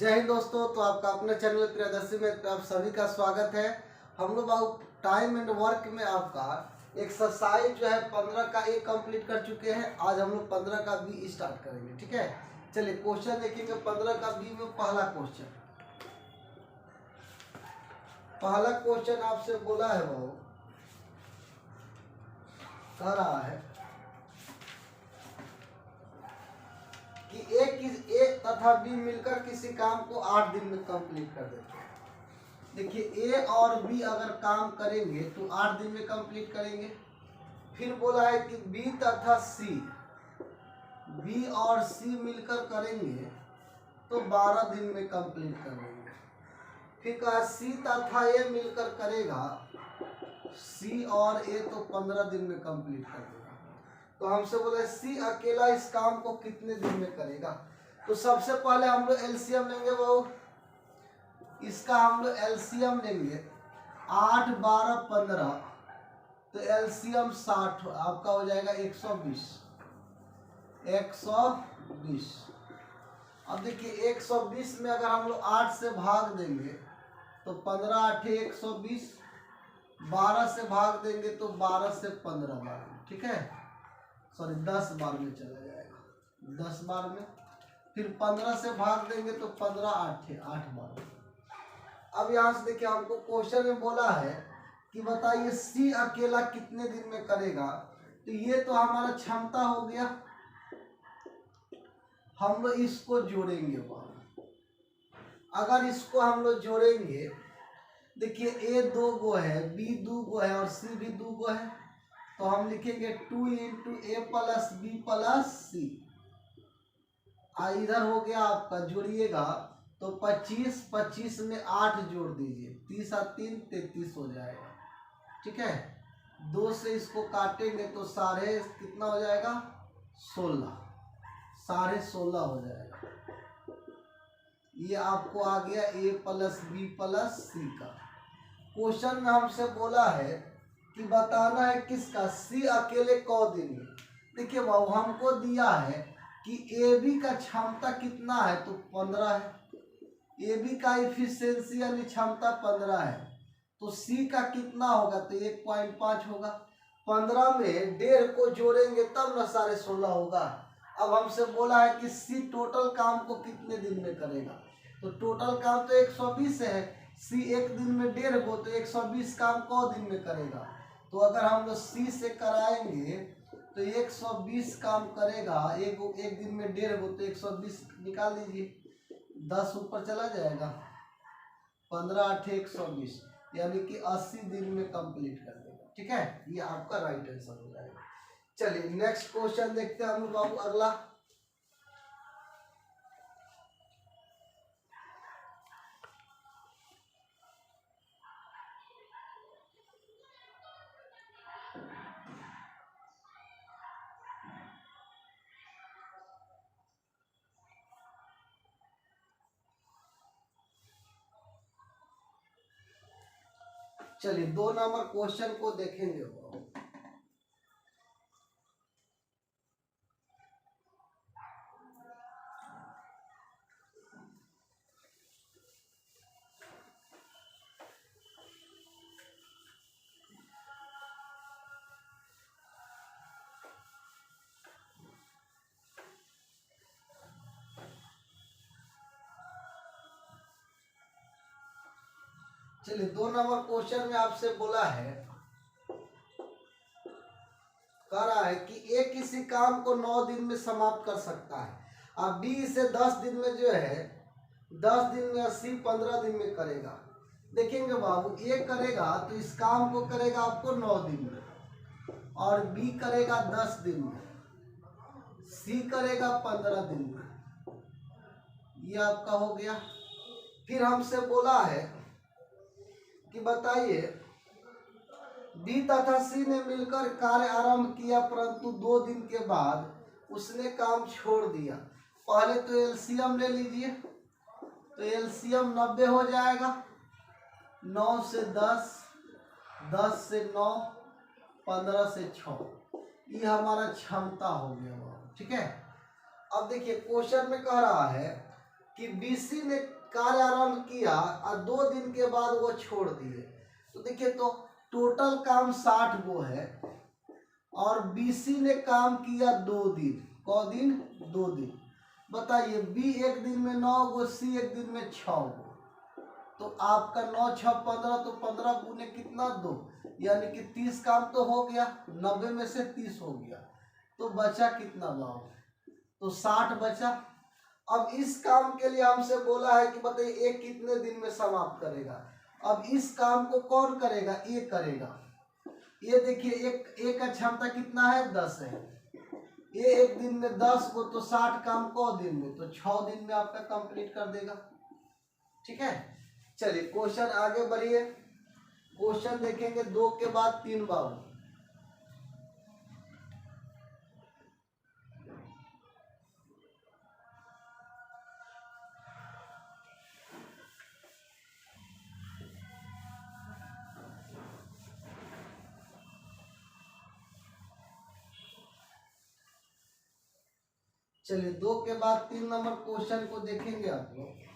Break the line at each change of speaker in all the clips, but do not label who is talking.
जय हिंद दोस्तों। तो आपका अपने चैनल प्रियदर्शी में आप सभी का स्वागत है। हम लोग अब टाइम एंड वर्क में आपका एक्सरसाइज जो है 15 का ए कंप्लीट कर चुके हैं। आज हम लोग 15 का बी स्टार्ट करेंगे। ठीक है, चलिए क्वेश्चन देखेंगे। 15 का बी में पहला क्वेश्चन आपसे बोला है, वो कह रहा है कि ए तथा बी मिलकर किसी काम को 8 दिन में कंप्लीट कर देते हैं। देखिए, ए और बी अगर काम करेंगे तो 8 दिन में कंप्लीट करेंगे। फिर बोला है कि बी और सी मिलकर करेंगे तो 12 दिन में कंप्लीट कर लेंगे। फिर कहा सी तथा ए मिलकर करेगा, सी और ए तो 15 दिन में कंप्लीट कर देगा। तो हमसे बोला सी अकेला इस काम को कितने दिन में करेगा। तो सबसे पहले हम लोग एलसीएम लेंगे। वो इसका हम लोग एलसीएम लेंगे 8, 12, 15, तो एलसीएम 60 आपका हो जाएगा 120। अब देखिए 120 में अगर हम लोग 8 से भाग देंगे तो 15 8 120, 12 से भाग देंगे तो 12 से 15 बार में, ठीक है, सॉरी 10 बार में चला जाएगा, 10 बार में। फिर 15 से भाग देंगे तो 15 8 बार में। अब यहाँ से देखिए हमको क्वेश्चन में बोला है कि बताइए सी अकेला कितने दिन में करेगा। तो ये तो हमारा क्षमता हो गया, हम लोग इसको जोड़ेंगे। अगर इसको हम लोग जोड़ेंगे, देखिए ए 2 गो है, बी 2 गो है और सी भी 2 गो है, तो हम लिखेंगे 2 × a + b + c। इधर हो गया आपका, जोड़िएगा तो 25 में 8 जोड़ दीजिए, 30 और 3 33 हो जाएगा। ठीक है, 2 से इसको काटेंगे तो साढ़े कितना हो जाएगा, 16, 16.5 हो जाएगा। ये आपको आ गया a + b + c का। क्वेश्चन में हमसे बोला है कि बताना है किसका, सी अकेले कौ दिन में। देखिए बाबू हमको दिया है कि ए बी का क्षमता कितना है, तो 15 है। ए बी का इफिशियंसी यानी क्षमता 15 है, तो सी का कितना होगा, तो 1.5 होगा। 15 में 1.5 को जोड़ेंगे तब ना 16.5 होगा। अब हमसे बोला है कि सी टोटल काम को कितने दिन में करेगा। तो टोटल काम तो 120 है, सी एक दिन में 1.5 को, तो 120 काम कौ दिन में करेगा। तो अगर हम लोग सी से कराएंगे तो 120 काम करेगा, एक दिन में 1.5 को, तो 120 निकाल लीजिए, 10 ऊपर चला जाएगा, 15 8 120, यानी कि 80 दिन में कंप्लीट कर देगा। ठीक है, ये आपका राइट आंसर हो जाएगा। चलिए नेक्स्ट क्वेश्चन देखते हैं हम लोग बाबू। अगला चलिए 2 नंबर क्वेश्चन को देखेंगे। चलिए 2 नंबर क्वेश्चन में आपसे बोला है, कह रहा है कि ए किसी काम को 9 दिन में समाप्त कर सकता है, अब बी इसे 10 दिन में जो है 10 दिन में, सी 15 दिन में करेगा। देखेंगे बाबू, ए करेगा तो इस काम को करेगा आपको 9 दिन में, और बी करेगा 10 दिन में, सी करेगा 15 दिन में। ये आपका हो गया। फिर हमसे बोला है कि बताइए बी तथा सी ने मिलकर कार्य आरंभ किया, परंतु 2 दिन के बाद उसने काम छोड़ दिया। पहले तो एलसीएम ले लीजिए, तो एलसीएम 90 हो जाएगा, 9 से 10, 10 से 9, 15 से 6, ये हमारा क्षमता हो गया। ठीक है, अब देखिए क्वेश्चन में कह रहा है कि बीसी ने कार्य आरंभ किया और 2 दिन के बाद वो छोड़ दिए। तो देखिए तो टोटल काम 60 गो है और बीसी ने काम किया 2 दिन। कौ दिन? 2 दिन। बताइए बी एक दिन में 9 गो, सी एक दिन में 6 गो। तो आपका 9 6 15, तो 15 गुने कितना? 2, यानी कि 30 काम तो हो गया, 90 में से 30 हो गया, तो बचा कितना बाबू? तो 60 बचा। अब इस काम के लिए हमसे बोला है कि बताइए एक कितने दिन में समाप्त करेगा। अब इस काम को कौन करेगा? ये करेगा। ये देखिए एक का क्षमता कितना है? 10 है। ये एक दिन में 10 को, तो 60 काम को दिन में, तो 6 दिन में आपका कंप्लीट कर देगा। ठीक है, चलिए क्वेश्चन आगे बढ़िए। क्वेश्चन देखेंगे 2 के बाद 3 बाबू। चलिए 2 के बाद 3 नंबर क्वेश्चन को देखेंगे आप लोग।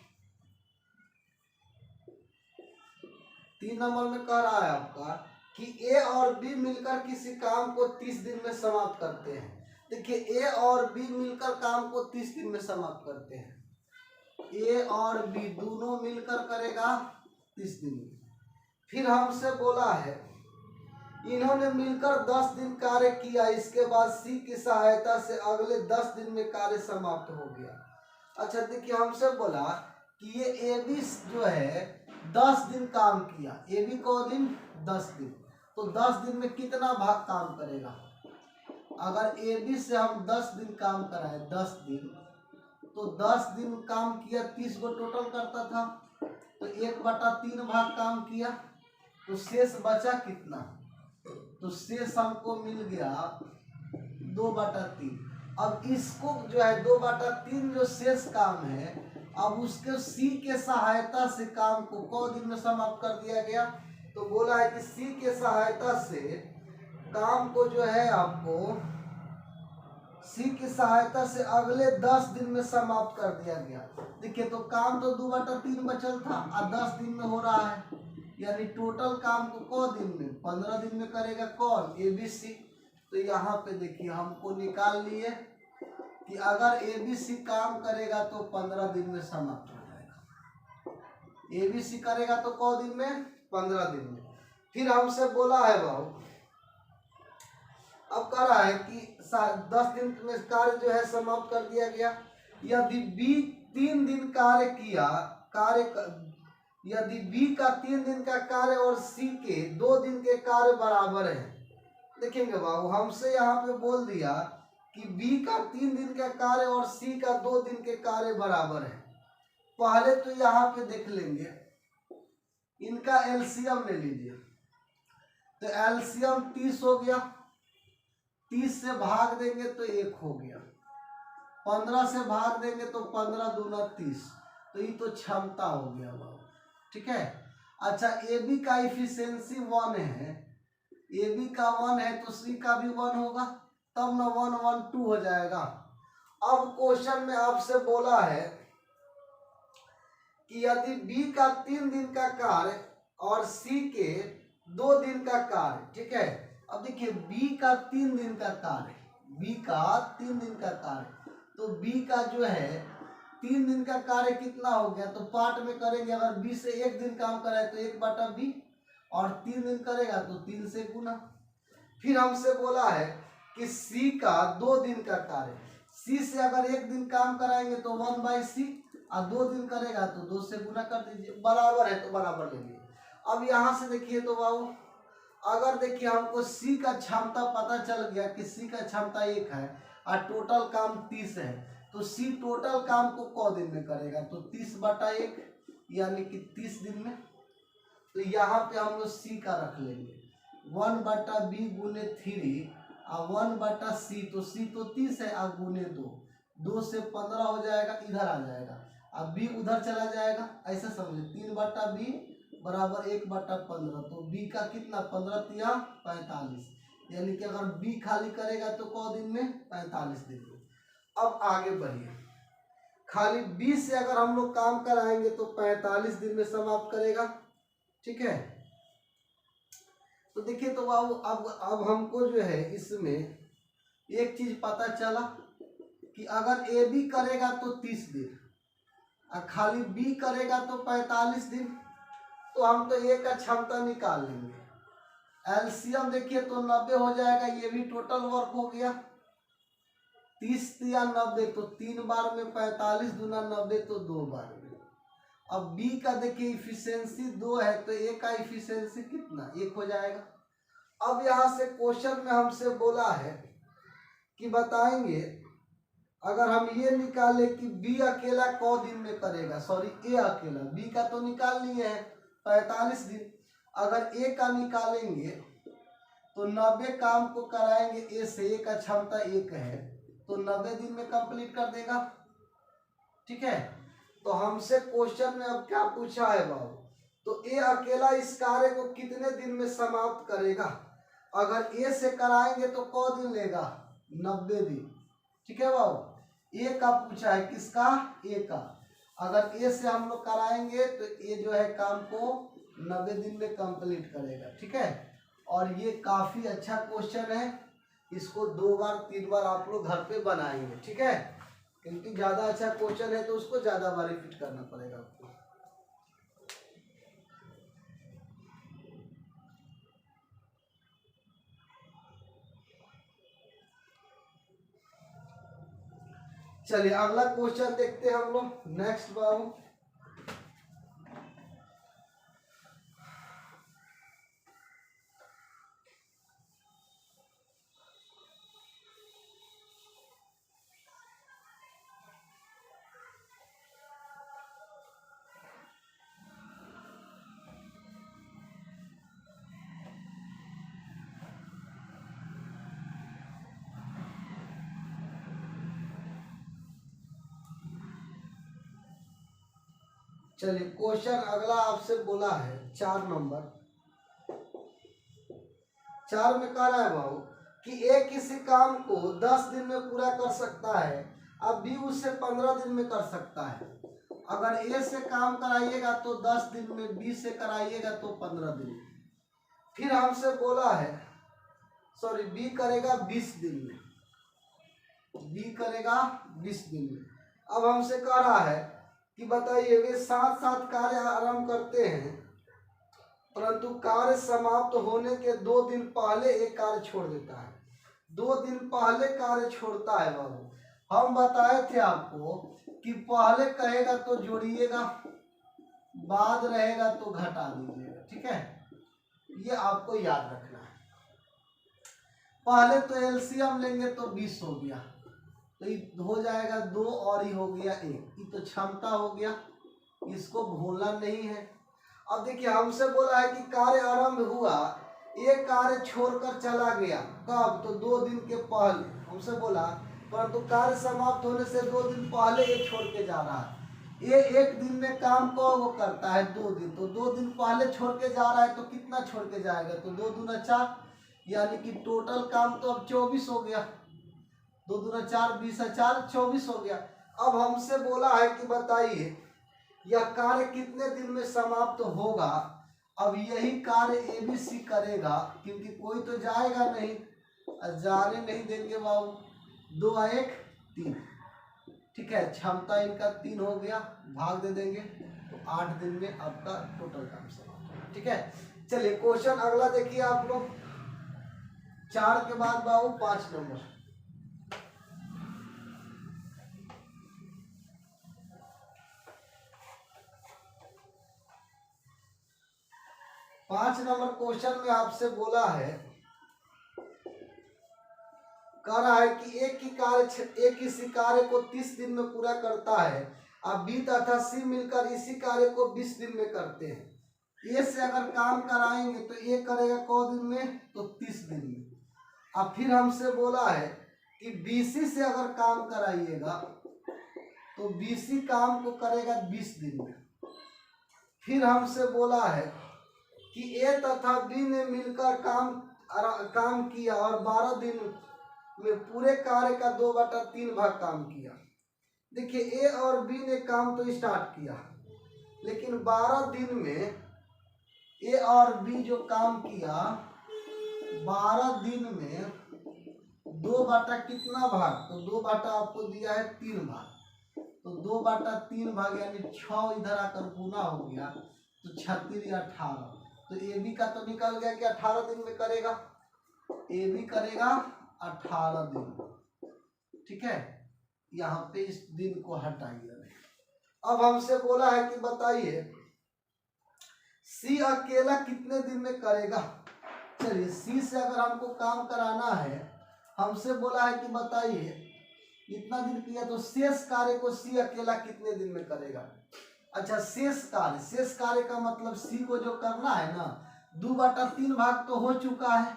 3 नंबर में कह रहा है आपका कि ए और बी मिलकर किसी काम को 30 दिन में समाप्त करते हैं। देखिए ए और बी मिलकर काम को 30 दिन में समाप्त करते हैं। ए और बी दोनों मिलकर करेगा 30 दिन में। फिर हमसे बोला है इन्होंने मिलकर 10 दिन कार्य किया, इसके बाद सी की सहायता से अगले 10 दिन में कार्य समाप्त हो गया। अच्छा देखिए हमसे बोला कि ये ए बी जो है 10 दिन काम किया। ए बी को दिन 10 दिन, तो 10 दिन में कितना भाग काम करेगा? अगर ए बी से हम 10 दिन काम कराए, 10 दिन, तो 10 दिन काम किया, 30 को टोटल करता था, तो 1/3 भाग काम किया, तो शेष बचा कितना? तो शेष हमको मिल गया 2/3। अब इसको जो है 2/3 जो शेष काम है, अब उसके सी के सहायता से काम को कौ दिन में समाप्त कर दिया गया? तो बोला है कि सी के सहायता से काम को जो है आपको सी की सहायता से अगले 10 दिन में समाप्त कर दिया गया। देखिए तो काम तो 2/3 बचल था और 10 दिन में हो रहा है, यानी टोटल काम को कौ दिन में? 15 दिन में करेगा कौन? A B C. तो यहाँ पे देखिए हमको निकाल लिए कि अगर ए बी सी काम करेगा तो 15 दिन में समाप्त हो जाएगा। ए बी सी करेगा तो कौ दिन में? 15 दिन में। फिर हमसे बोला है भाव, अब कह रहा है कि 10 दिन में कार्य जो है समाप्त कर दिया गया। यदि बी 3 दिन कार्य किया, यदि बी का 3 दिन का कार्य और सी के 2 दिन के कार्य बराबर है। देखेंगे बाबू हमसे यहाँ पे बोल दिया कि बी का 3 दिन का कार्य और सी का 2 दिन के कार्य बराबर है। पहले तो यहाँ पे देख लेंगे, इनका एलसीएम ले लीजिए। तो एलसीएम 30 हो गया, 30 से भाग देंगे तो 1 हो गया, 15 से भाग देंगे तो 15 दूना 30, तो ये तो क्षमता हो गया बाबू। ठीक है, अच्छा ए बी का इफिशियंसी 1 है, ए बी का 1 है तो सी का भी 1 होगा, तब ना 1 1 2 हो जाएगा। अब क्वेश्चन में आपसे बोला है कि यदि बी का 3 दिन का कार्य और सी के 2 दिन का कार्य, ठीक है। अब देखिए बी का 3 दिन का कार्य, बी का 3 दिन का कार्य, तो बी का जो है 3 दिन का कार्य कितना हो गया? तो पार्ट में करेंगे, अगर बी से 1 दिन काम कराए तो 1/b, और 3 दिन करेगा तो 3 से गुना। फिर हमसे बोला है कि सी का 2 दिन का कार्य, सी से अगर 1 दिन काम कराएंगे तो 1/c, और 2 दिन करेगा तो 2 से गुना कर दीजिए, बराबर है तो बराबर ले लीजिए। अब यहाँ से देखिए तो बाबू, अगर देखिए हमको सी का क्षमता पता चल गया कि सी का क्षमता 1 है और टोटल काम 30 है, तो सी टोटल काम को कौ दिन में करेगा? तो 30/1, यानी कि 30 दिन में। तो यहाँ पे हम लोग सी का रख लेंगे 1/b गुने 3 और 1/c, तो सी तो 30 है और गुने 2 से 15 हो जाएगा, इधर आ जाएगा, अब बी उधर चला जाएगा, ऐसे समझे 3/b बराबर 1/15, तो बी का कितना? 15 या 45, यानी कि अगर बी खाली करेगा तो कौ दिन में? 45 दिन में। अब आगे बढ़िए, खाली बी से अगर हम लोग काम कराएंगे तो 45 दिन में समाप्त करेगा। ठीक है, तो देखिए तो बाबू अब हमको जो है इसमें एक चीज पता चला कि अगर ए बी करेगा तो 30 दिन और खाली बी करेगा तो 45 दिन, तो हम तो ए का क्षमता निकाल लेंगे। एलसीएम देखिए तो 90 हो जाएगा, ये भी टोटल वर्क हो गया। 30 या 90 तो 3 बार में, 45 दूना 90 तो 2 बार में। अब बी का देखिए इफिशियंसी 2 है तो ए का इफिशियंसी कितना, 1 हो जाएगा। अब यहाँ से क्वेश्चन में हमसे बोला है कि बताएंगे अगर हम ये निकाले कि बी अकेला क दिन में करेगा, सॉरी ए अकेला, बी का तो निकाल लिए है 45 दिन, अगर ए का निकालेंगे तो 90 काम को कराएंगे ए से, ए का क्षमता 1 है तो 90 दिन में कंप्लीट कर देगा। ठीक है, तो हमसे क्वेश्चन में अब क्या पूछा है बाबू, तो ए अकेला इस कार्य को कितने दिन में समाप्त करेगा। अगर ए से कराएंगे तो क दिन लेगा, 90 दिन। ठीक है बाबू, ए का पूछा है, किसका, ए का। अगर ए से हम लोग कराएंगे तो ए जो है काम को 90 दिन में कंप्लीट करेगा। ठीक है, और ये काफी अच्छा क्वेश्चन है, इसको 2 बार 3 बार आप लोग घर पे बनाएंगे। ठीक है, क्योंकि ज्यादा अच्छा क्वेश्चन है तो उसको ज्यादा बार रिपीट करना पड़ेगा आपको। चलिए अगला क्वेश्चन देखते हैं हम लोग। नेक्स्ट बाबू, चलिए क्वेश्चन अगला आपसे बोला है 4 नंबर। 4 में कह रहा है बाबू कि ए किसी काम को 10 दिन में पूरा कर सकता है, अब बी उससे 15 दिन में कर सकता है। अगर ए से काम कराइएगा तो 10 दिन में, बी से कराइएगा तो 15 दिन। फिर हमसे बोला है, सॉरी बी करेगा 20 दिन में, बी करेगा 20 दिन में। अब हमसे कह रहा है कि बताइए वे साथ साथ कार्य आरंभ करते हैं परंतु कार्य समाप्त होने के 2 दिन पहले एक कार्य छोड़ देता है। 2 दिन पहले कार्य छोड़ता है बाबू। हम बताए थे आपको कि पहले कहेगा तो जोड़िएगा, बाद रहेगा तो घटा दीजिएगा। ठीक है, ये आपको याद रखना है। पहले तो एलसीएम लेंगे तो 20 हो गया, तो ये हो जाएगा 2 और ये हो गया 1, ये तो क्षमता हो गया, इसको भूलना नहीं है। अब देखिए हमसे बोला है कि कार्य आरंभ हुआ, एक कार्य छोड़कर चला गया, कब, तो 2 दिन के पहले हमसे बोला, परंतु कार्य समाप्त होने से 2 दिन पहले ये छोड़ के जा रहा है। ये 1 दिन में काम को वो करता है 2 दिन, तो 2 दिन पहले छोड़ के जा रहा है तो कितना छोड़ के जाएगा, तो 2 दूना 4, यानी कि टोटल काम तो अब 24 हो गया। 2 दूना 4, 20 4, 24 हो गया। अब हमसे बोला है कि बताइए यह कार्य कितने दिन में समाप्त होगा। अब यही कार्य एबीसी करेगा, क्योंकि कोई तो जाएगा नहीं, जाने नहीं देंगे बाबू। 2 1 3, ठीक है, क्षमता इनका 3 हो गया, भाग दे देंगे तो 8 दिन में आपका टोटल काम समाप्त। ठीक है, चलिए क्वेश्चन अगला देखिए आप लोग। 4 के बाद बाबू 5 नंबर। पांच नंबर क्वेश्चन में आपसे बोला है, कह रहा है कि एक इसी कार्य को 30 दिन में पूरा करता है, अब बी तथा सी मिलकर इसी कार्य को 20 दिन में करते हैं। ए से अगर काम कराएंगे तो ए करेगा क दिन में, तो 30 दिन में। अब फिर हमसे बोला है कि बीसी से अगर काम कराइएगा तो बीसी काम को करेगा 20 दिन में। फिर हमसे बोला है कि ए तथा बी ने मिलकर काम किया और 12 दिन में पूरे कार्य का 2/3 भाग काम किया। देखिए ए और बी ने काम तो स्टार्ट किया, लेकिन 12 दिन में ए और बी जो काम किया 12 दिन में 2 बटा कितना भाग, तो 2 बटा आपको दिया है 3 भाग, तो 2 बटा 3 भाग यानी 6 इधर आकर गुना हो गया, तो 36 या 18, तो ए बी का तो निकल गया कि 18 दिन में करेगा, ए बी करेगा 18 दिन। ठीक है, यहाँ पे इस दिन को हटाइए। अब हमसे बोला है कि बताइए सी अकेला कितने दिन में करेगा। चलिए सी से अगर हमको काम कराना है, हमसे बोला है कि बताइए इतना दिन किया, तो शेष कार्य को सी अकेला कितने दिन में करेगा। अच्छा शेष कार्य का मतलब सी को जो करना है ना, 2 बटा 3 भाग तो हो चुका है,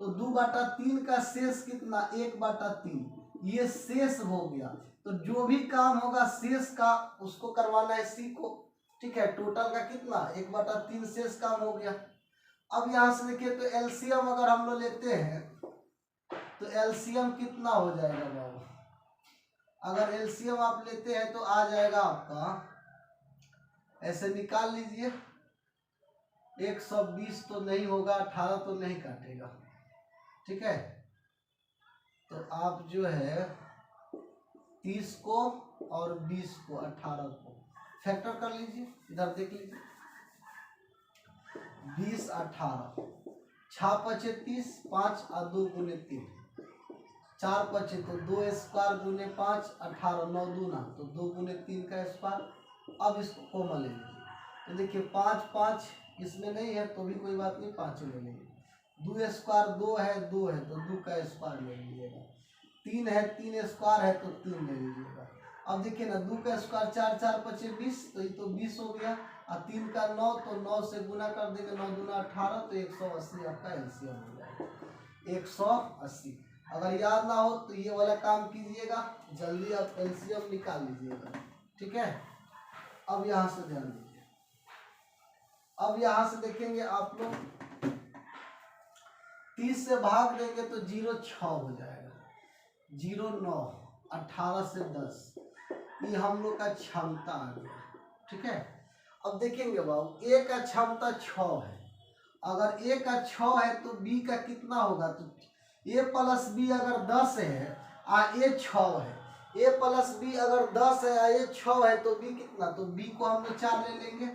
तो 2 बटा 3 का शेष कितना, 1 बटा 3, ये शेष हो गया। तो जो भी काम होगा शेष का उसको करवाना है सी को। ठीक है, टोटल का कितना, 1 बटा 3 शेष काम हो गया। अब यहाँ से देखिए तो एलसीएम अगर हम लोग लेते हैं तो एलसीएम कितना हो जाएगा बाबू, अगर एलसीएम आप लेते हैं तो आ जाएगा आपका, ऐसे निकाल लीजिए, 120 तो नहीं होगा, 18 तो नहीं काटेगा। ठीक है, तो आप जो है 30 को और 20 को 18 को फैक्टर कर लीजिए, इधर देख लीजिए, 20 18, 6 पचे 30, 5 और 2 गुने 3, 4 पचे तो 2 स्क्वायर गुने 5, 18, 9 दूना तो 2 गुने 3 का स्क्वायर। अब इसको कॉमन ले लीजिए, तो देखिए 5 5 इसमें नहीं है तो भी कोई बात नहीं, 5 ले लेंगे, 2 स्क्वायर 2 है तो 2 का स्क्वायर ले लीजिएगा, 3 है 3 स्क्वायर है तो 3 ले लीजिएगा। अब देखिए ना 2 का स्क्वायर 4 4 पचे 20, तो ये तो 20 हो गया, और 3 का 9 तो 9 से गुना कर देंगे, 9 दूना 18, तो 180 आपका एलसीएम हो जाएगा, 180। अगर याद ना हो तो ये वाला काम कीजिएगा, जल्दी आप एलसीएम निकाल लीजिएगा। ठीक है, अब यहाँ से ध्यान दीजिए, अब यहाँ से देखेंगे आप लोग 30 से भाग देंगे तो 0 6 हो जाएगा, 0 9, 18 से 10, ये हम लोग का क्षमता आ गया। ठीक है, अब देखेंगे बाबू ए का क्षमता 6 है, अगर ए का 6 है तो बी का कितना होगा, तो ए प्लस बी अगर 10 है और ए 6 है, ए प्लस बी अगर 10 है और ए 6 है तो बी कितना, तो बी को हम लोग 4 ले लेंगे।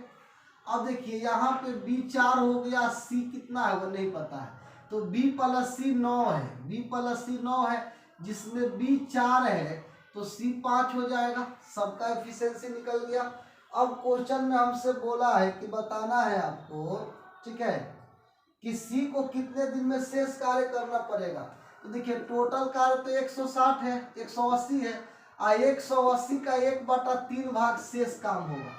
अब देखिए यहाँ पे बी 4 हो गया, सी कितना है वो नहीं पता है, तो बी प्लस सी 9 है, बी प्लस सी 9 है, जिसमें बी 4 है तो सी 5 हो जाएगा, सबका एफिशिएंसी निकल गया। अब क्वेश्चन में हमसे बोला है कि बताना है आपको, ठीक है, कि सी को कितने दिन में शेष कार्य करना पड़ेगा। तो देखिए टोटल कार्य तो 160 है, 180 है, और 180 का 1 बटा 3 भाग शेष काम होगा,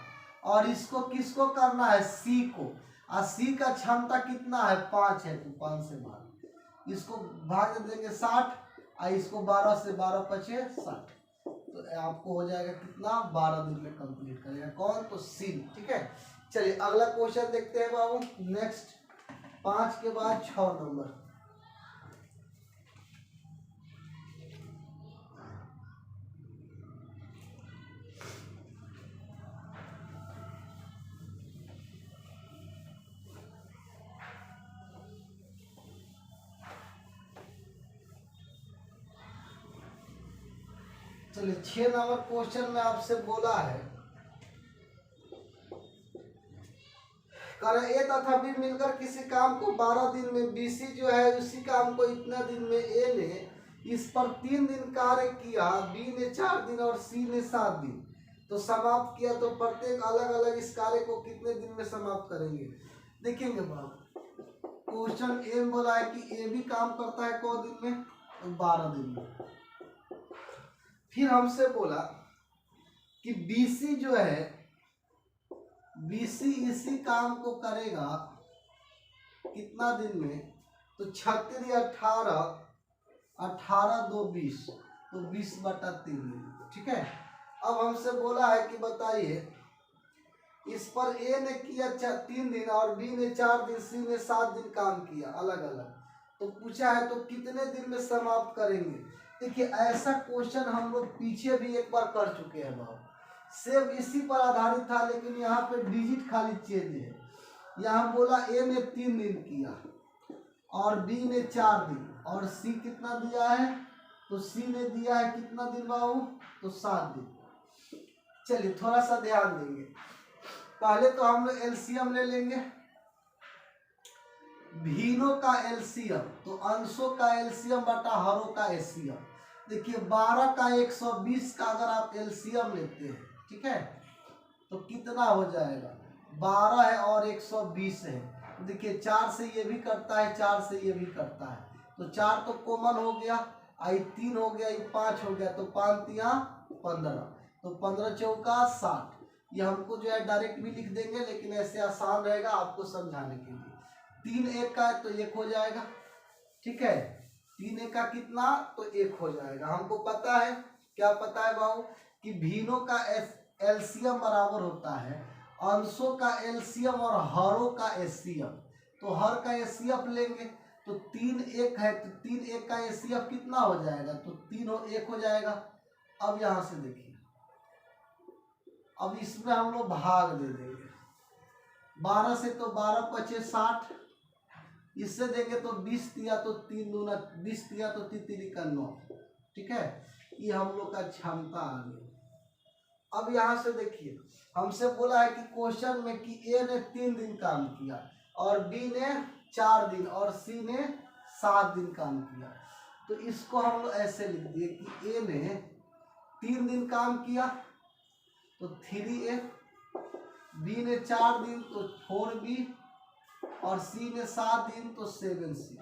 और इसको किसको करना है, सी को, और सी का क्षमता कितना है 5 है, तो 5 से भाग, इसको भाग देंगे 60, और इसको 12 से 12 पचे 60, तो आपको हो जाएगा कितना, 12 दिन में कंप्लीट करेगा कौन, तो सी। ठीक है, चलिए अगला क्वेश्चन देखते हैं बाबू, नेक्स्ट 5 के बाद 6 नंबर। चलिए 6 नंबर क्वेश्चन में आपसे बोला है, कारण ए तथा बी मिलकर किसी काम को 12 दिन में, बीसी जो है उसी काम को इतना दिन में ए ने इस पर 3 दिन कार्य किया, बी ने 4 दिन और सी ने 7 दिन तो समाप्त किया, तो प्रत्येक अलग अलग इस कार्य को कितने दिन में समाप्त करेंगे। देखेंगे बाबू क्वेश्चन ए में बोला है कि ए भी काम करता है कौ दिन में, तो 12 दिन में। फिर हमसे बोला कि बीसी जो है, बीसी इसी काम को करेगा कितना दिन में, तो 36 या 18, 18 2 20, तो 20 बटा 3। ठीक है, अब हमसे बोला है कि बताइए इस पर ए ने किया 3 दिन और बी ने 4 दिन, सी ने 7 दिन काम किया अलग अलग, तो पूछा है तो कितने दिन में समाप्त करेंगे। देखिए ऐसा क्वेश्चन हम लोग पीछे भी एक बार कर चुके हैं बाबू, सेम इसी पर आधारित था, लेकिन यहाँ पे डिजिट खाली चेंज है। यहाँ बोला ए ने 3 दिन किया और बी ने 4 दिन और सी कितना दिया है, तो सी ने दिया है कितना दिन बाबू, तो 7 दिन। चलिए थोड़ा सा ध्यान देंगे, पहले तो हम लोग एलसीएम ले लेंगे, भिन्नों का एलसीएम, तो अंशों का एलसीएम बटा हरों का एलसीएम। देखिए 12 का 120 का अगर आप एलसीएम लेते हैं, ठीक है, तो कितना हो जाएगा, 12 है और 120 है। देखिए 4 से ये भी कटता है, 4 से ये भी कटता है, तो 4 तो कॉमन हो गया, आई 3 हो गया, ये 5 हो गया, तो 5 तिया 15, तो 15 चौका 60। ये हमको जो है डायरेक्ट भी लिख देंगे, लेकिन ऐसे आसान रहेगा आपको समझाने के लिए। 3 1 का है तो 1 हो जाएगा, ठीक है, 3 1 का कितना, तो 1 हो जाएगा। हमको पता है, क्या पता है बाबू, कि भिन्नों का एलसीएम बराबर होता है अंशों का एलसीएम और हरों का एचसीएफ। तो हर का एचसीएफ लेंगे, तो 3 1 है, तो 3 1 का एचसीएफ कितना हो जाएगा, तो 3 1 हो जाएगा। अब यहाँ से देखिए, अब इसमें हम लोग भाग दे देंगे, 12 से तो 12 पचे 60, इससे देंगे तो 20 दिया तो 3 दूना 20 दिया तो 3 3 का 9, ठीक है, ये हम लोग का क्षमता आ गई। अब यहाँ से देखिए, हमसे बोला है कि क्वेश्चन में कि ए ने 3 दिन काम किया और बी ने 4 दिन और सी ने 7 दिन काम किया, तो इसको हम लोग ऐसे लिख दिए कि ए ने 3 दिन काम किया तो 3A, बी ने 4 दिन तो 4B और सी ने 7 दिन तो 7C।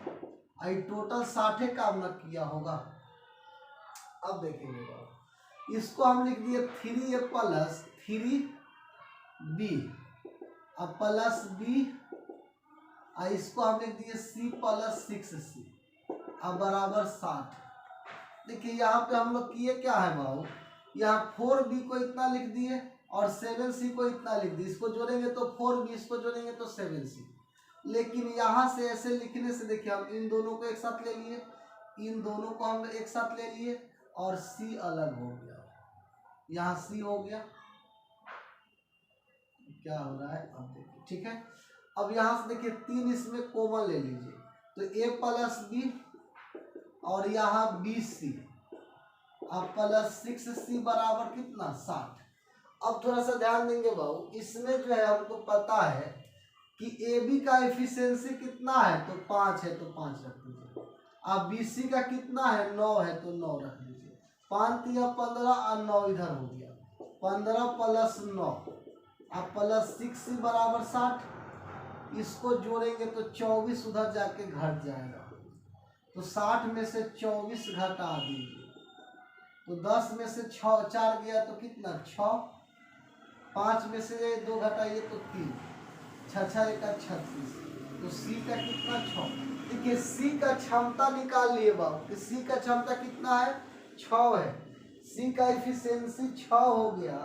आई टोटल 60 काम न किया होगा। अब देखेंगे बाबू, इसको हम लिख दिए 3A प्लस 3B अब प्लस B, और इसको हम लिख दिए C प्लस 6C अब बराबर 60। देखिए यहाँ पे हम लोग किए क्या है बाबू, यहाँ 4B को इतना लिख दिए और 7C को इतना लिख दिए, इसको जोड़ेंगे तो 4B, इसको जोड़ेंगे तो 7C। लेकिन यहाँ से ऐसे लिखने से देखिए, हम इन दोनों को एक साथ ले लिए, इन दोनों को हम एक साथ ले लिए और C अलग हो गया, यहाँ C हो गया, क्या हो रहा है अब देखिए, ठीक है। अब यहाँ से देखिए 3 इसमें कॉमन ले लीजिए, तो A प्लस B और यहाँ BC अब प्लस 6C बराबर कितना 60। अब थोड़ा सा ध्यान देंगे बाबू, इसमें जो है हमको पता है कि AB का एफिशिएंसी कितना है, तो 5 है, तो 5 रख दीजिए। अब BC का कितना है, 9 है, तो 9 रख दीजिए। 5 तिया 15 और 9 इधर हो गया, 15 प्लस 9 अब प्लस 6C बराबर 60। इसको जोड़ेंगे तो 24 उधर जाके घट जाएगा, तो 60 में से 24 घटा दीजिए, तो 10 में से 4 गया तो कितना 6, 5 में से 2 घटाइए तो 3, 6 6 1 36, तो C का कितना 6। देखिए C का क्षमता निकाल लिए बाबू, कि C का क्षमता कितना है 6 है, C का एफिशिएंसी 6 हो गया।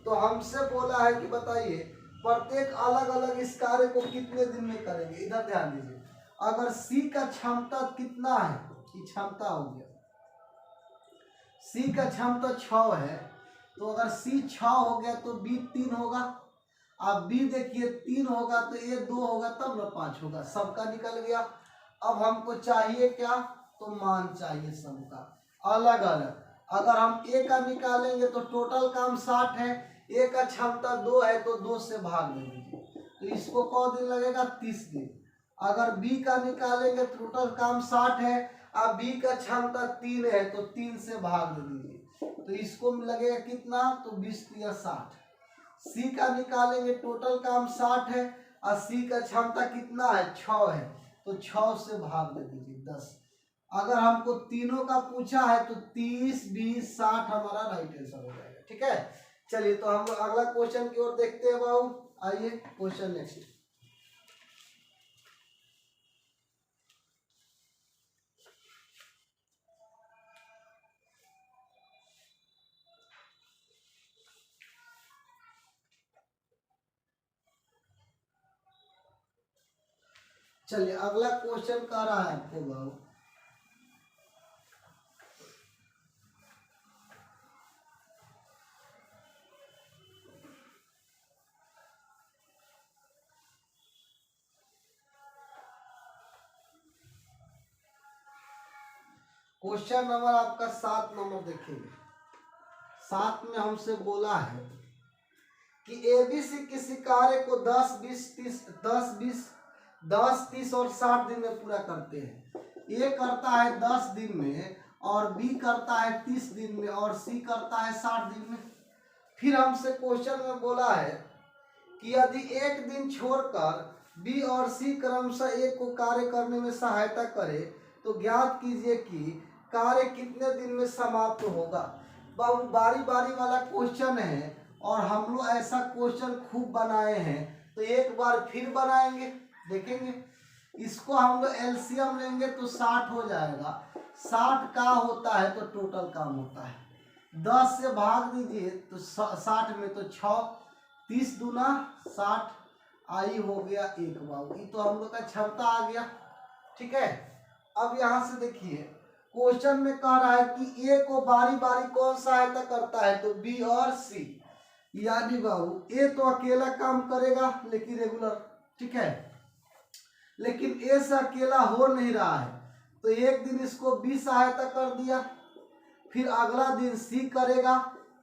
तो हमसे बोला है कि बताइए प्रत्येक अलग अलग इस कार्य को कितने दिन में करेंगे। इधर ध्यान दीजिए, अगर C का क्षमता कितना है, कि क्षमता हो गया, C का क्षमता 6 है, तो अगर C 6 हो गया तो B 3 होगा, अब B देखिए 3 होगा तो A 2 होगा, तब ना 5 होगा, सबका निकल गया। अब हमको चाहिए क्या, तो मान चाहिए सबका अलग अलग। अगर हम A का निकालेंगे तो टोटल काम 60 है, A का क्षमता 2 है, तो 2 से भाग दे दीजिए, तो इसको कौ दिन लगेगा 30 दिन। अगर B का निकालेंगे तो टोटल काम 60 है, अब B का क्षमता 3 है, तो 3 से भाग दे दीजिए, तो इसको लगेगा कितना, तो 20 या 60। C का निकालेंगे, टोटल काम 60 है और C का क्षमता कितना है 6 है, तो 6 से भाग दे दीजिए 10। अगर हमको तीनों का पूछा है तो 30 20 60 हमारा राइट आंसर हो जाएगा, ठीक है। चलिए तो हम अगला क्वेश्चन की ओर देखते हैं बाबू, आइए क्वेश्चन नेक्स्ट। चलिए अगला क्वेश्चन कह रहा है आपको बाबू, क्वेश्चन नंबर आपका 7 नंबर देखिए। 7 में हमसे बोला है कि एबीसी किसी कार्य को 10, 30 और 60 दिन में पूरा करते हैं। ए करता है 10 दिन में, और बी करता है 30 दिन में, और सी करता है 60 दिन में। फिर हमसे क्वेश्चन में बोला है कि यदि एक दिन छोड़कर बी और सी क्रमशः ए को कार्य करने में सहायता करे तो ज्ञात कीजिए कि कार्य कितने दिन में समाप्त होगा। बाबू बारी बारी वाला क्वेश्चन है, और हम लोग ऐसा क्वेश्चन खूब बनाए हैं, तो एक बार फिर बनाएंगे, देखेंगे। इसको हम लोग एलसीएम लेंगे तो 60 हो जाएगा। 60 का होता है तो टोटल काम होता है। 10 से भाग दीजिए तो 60 में तो 6, 30 दूना 60, आई हो गया 1 बाबू। ये तो हम लोग का क्षमता आ गया, ठीक है। अब यहाँ से देखिए क्वेश्चन में कह रहा है कि ए को बारी बारी कौन सहायता करता है, तो बी और सी। यानी बाबू ए तो अकेला काम करेगा लेकिन रेगुलर, ठीक है। लेकिन ए से अकेला हो नहीं रहा है, तो एक दिन इसको बी सहायता कर दिया, फिर अगला दिन सी करेगा,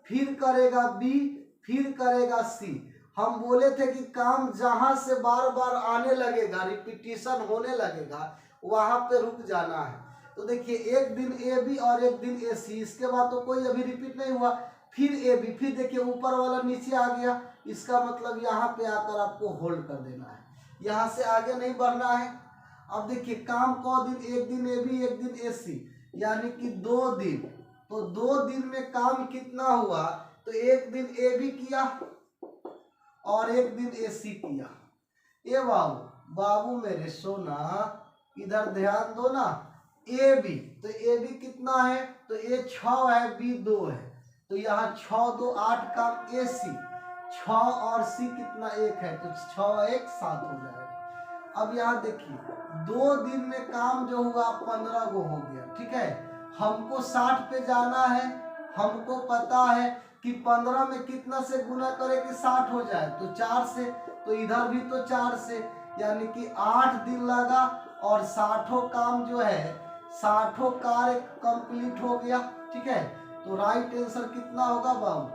फिर करेगा बी, फिर करेगा सी। हम बोले थे कि काम जहां से बार बार आने लगेगा, रिपीटिशन होने लगेगा, वहां पे रुक जाना है। तो देखिए एक दिन ए बी और एक दिन ए सी, इसके बाद तो कोई अभी रिपीट नहीं हुआ। फिर ए बी, फिर देखिए ऊपर वाला नीचे आ गया, इसका मतलब यहाँ पे आकर आपको होल्ड कर देना है, यहाँ से आगे नहीं बढ़ना है। अब देखिए काम को दिन, एक दिन ए बी एक दिन ए सी, यानी कि 2 दिन। तो 2 दिन में काम कितना हुआ, तो एक दिन ए बी किया और एक दिन ए सी किया। ए बाबू, बाबू मेरे सोना इधर ध्यान दो ना। ए बी, तो ए बी कितना है, तो ए 6 है, बी 2 है, तो यहाँ 6 2 8 काम ए सी, 6 और सी कितना 1 है, तो 6 1 7 हो जाएगा। अब यहाँ देखिए 2 दिन में काम जो हुआ 15 गो हो गया, ठीक है। हमको 60 पे जाना है, हमको पता है कि 15 में कितना से गुना करे कि 60 हो जाए, तो 4 से, तो इधर भी तो 4 से, यानी कि 8 दिन लगा और 60 काम जो है 60 कार्य कंप्लीट हो गया, ठीक है। तो राइट आंसर कितना होगा बाबू?